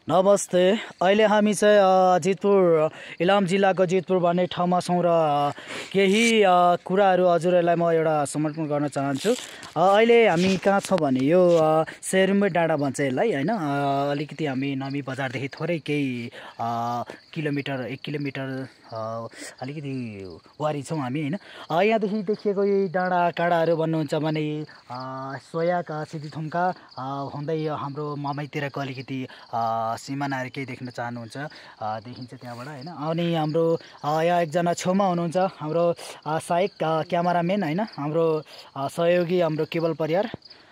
नमस्ते। अहिले हामी चाहिँ जितपुर इलाम जिल्लाको जितपुर भन्ने ठाउँमा छौँ र केही कुराहरू हजुरहरूलाई म एउटा समर्पण गर्न चाहन्छु। अहिले हामी कहाँ छौँ भने यो सेरुम्बे डाँडा भन्छ यसलाई हैन। अलिकति हामी नमी बजारदेखि थोरै केही किलोमिटर 1 किलोमिटर अलिकति वारी छौँ हामी हैन। यहाँदेखि देखिएको यही डाँडा काँडाहरू भन्नुहुन्छ भने सोयाक सिद्धिथुम्का हुँदै हाम्रो ममैतिरको अलिकति सिमानाहरू केही देख्न चाहनुहुन्छ देखिन्छ त्यहाँबाट हैन। अनि हाम्रो यहाँ एकजना छेउमा हुनुहुन्छ हाम्रो सहायक क्यामेराम्यान हैन, हाम्रो सहयोगी हाम्रो केवल परियार,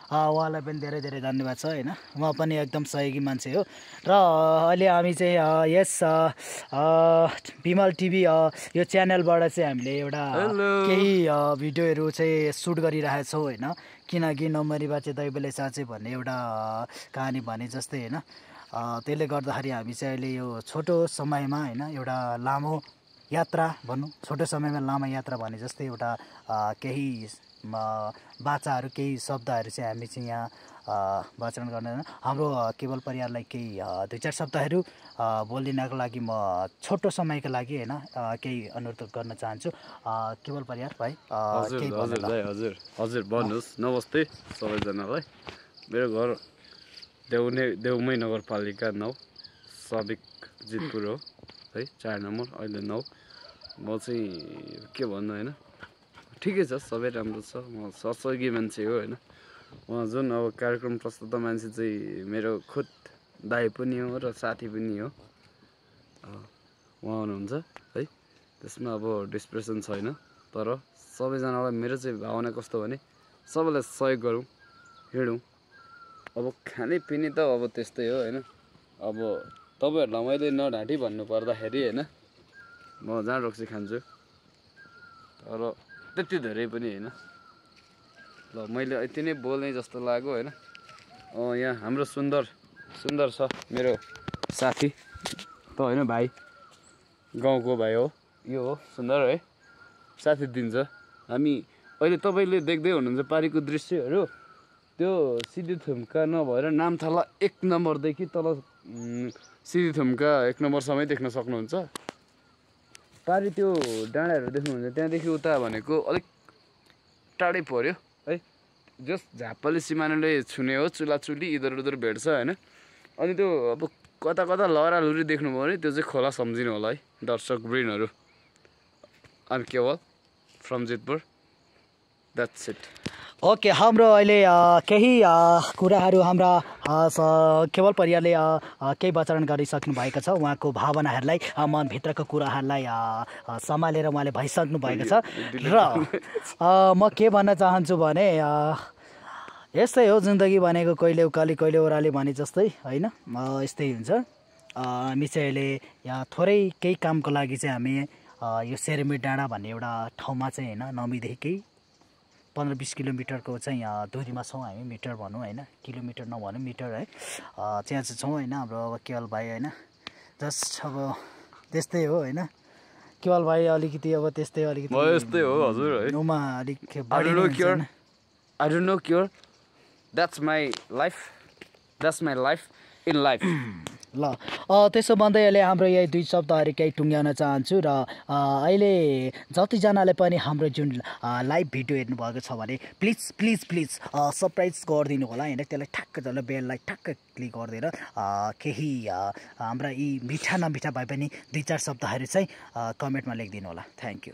उहाँलाई पनि धेरै धेरै धन्यवाद छ हैन। उहाँ पनि एकदम सहयोगी मान्छे हो। र अहिले हामी चाहिँ यस विमल टिभी यो च्यानलबाट चाहिँ हामीले एउटा केही भिडियोहरू चाहिँ सुट गरिरहेछौँ हैन। किनकि नमरी बाचे दैवले साँचे भन्ने एउटा कहानी भने जस्तै हैन। त्यसले गर्दाखेरि हामी चाहिँ अहिले यो छोटो समयमा हैन एउटा लामो यात्रा भनौँ, छोटो समयमा लामो यात्रा भने जस्तै एउटा केही बाचाहरू केही शब्दहरू चाहिँ हामी चाहिँ यहाँ वाचन गर्न हाम्रो केवल परियारलाई केही 2-4 शब्दहरू बोलिदिनको लागि म छोटो समयको लागि हैन केही अनुरोध गर्न चाहन्छु। केवल परियार भाइ हजुर भन्नुहोस्। नमस्ते सबैजनालाई। मेरो घर देउमै नगरपालिका 9 सबिक जितपुर हो है, 4 नम्बर अहिले 9। म चाहिँ के भन्नु हैन, ठिकै छ, सबै राम्रो छ। म सहयोगी मान्छे हो हैन। उहाँ जुन अब कार्यक्रम प्रस्तुत मान्छे चाहिँ मेरो खुद दाइ पनि हो र साथी पनि हो, उहाँ हुनुहुन्छ है। त्यसमा अब डिस्प्रेसन छैन, तर सबैजनालाई मेरो चाहिँ भावना कस्तो भने सबैलाई सहयोग गरौँ, हिँडौँ। अब खाने पिने त अब त्यस्तै हो हैन। अब तपाईँहरूलाई मैले नढाँटी भन्नु पर्दाखेरि हैन, म जहाँ रक्सी खान्छु, तर त्यति धेरै पनि हैन। ल मैले यति नै बोल्ने जस्तो लाग्यो हैन। यहाँ हाम्रो सुन्दर छ मेरो साथी त हैन, भाइ, गाउँको भाइ हो, यो हो सुन्दर है, साथी दिन्छ। हामी अहिले तपाईँले देख्दै हुनुहुन्छ पारिको दृश्यहरू, त्यो सिद्धिथुम्का नभएर नामथला 1 नम्बरदेखि तल सिद्धिथुम्का 1 नम्बरसम्मै देख्न सक्नुहुन्छ। पारि त्यो डाँडाहरू देख्नुहुन्छ, त्यहाँदेखि उता भनेको अलिक टाढै पर्यो है। जस झापाले सिमानाले छुने हो, चुलाचुली इधर उधर भेट्छ हैन। अनि त्यो अब कता कता लहरालुरी देख्नुभयो भने त्यो चाहिँ खोला सम्झिनु होला है दर्शक वृन्दहरू। आइम केवल from Jitpur, that's it. Okay, हाम्रो अहिले केही कुराहरू हाम्रा केवल परियारले केही वाचन गरिसक्नु भएको छ। उहाँको भावनाहरूलाई मनभित्रको कुराहरूलाई सम्हालेर उहाँले भइसक्नु भएको छ। र म के भन्न चाहन्छु भने यस्तै हो जिन्दगी भनेको, कहिले उकाली कहिले ओह्राली भने जस्तै होइन, यस्तै हुन्छ। हामी चाहिँ अहिले यहाँ थोरै केही कामको लागि चाहिँ हामी यो सेरुम्बे डाँडा भन्ने एउटा ठाउँमा चाहिँ होइन, नमीदेखि केही 15-20 किलोमिटरको चाहिँ दूरीमा छौँ हामी। मिटर भनौँ होइन, किलोमिटर नभनौँ, मिटर है, त्यहाँ चाहिँ छौँ होइन। हाम्रो अब केवल भाइ होइन, जस्ट अब त्यस्तै हो होइन। केवल भाइ अलिकति अब त्यस्तै अलिकति यस्तै हो हजुर है। उमा अलिक I don't know cure. That's my life in life. ल त्यसो भन्दै अहिले हाम्रो यही 2 शब्दहरू केही टुङ्ग्याउन चाहन्छु। र अहिले जतिजनाले पनि हाम्रो जुन लाइभ भिडियो हेर्नुभएको छ भने प्लिज सब्सक्राइब गरिदिनु होला होइन। त्यसलाई ठ्याक्क त्यसलाई बेललाई ठ्याक्क क्लिक गरिदिएर केही हाम्रा यी मिठा नमिठा भए पनि 2-4 शब्दहरू चाहिँ कमेन्टमा लेखिदिनु होला। Thank you.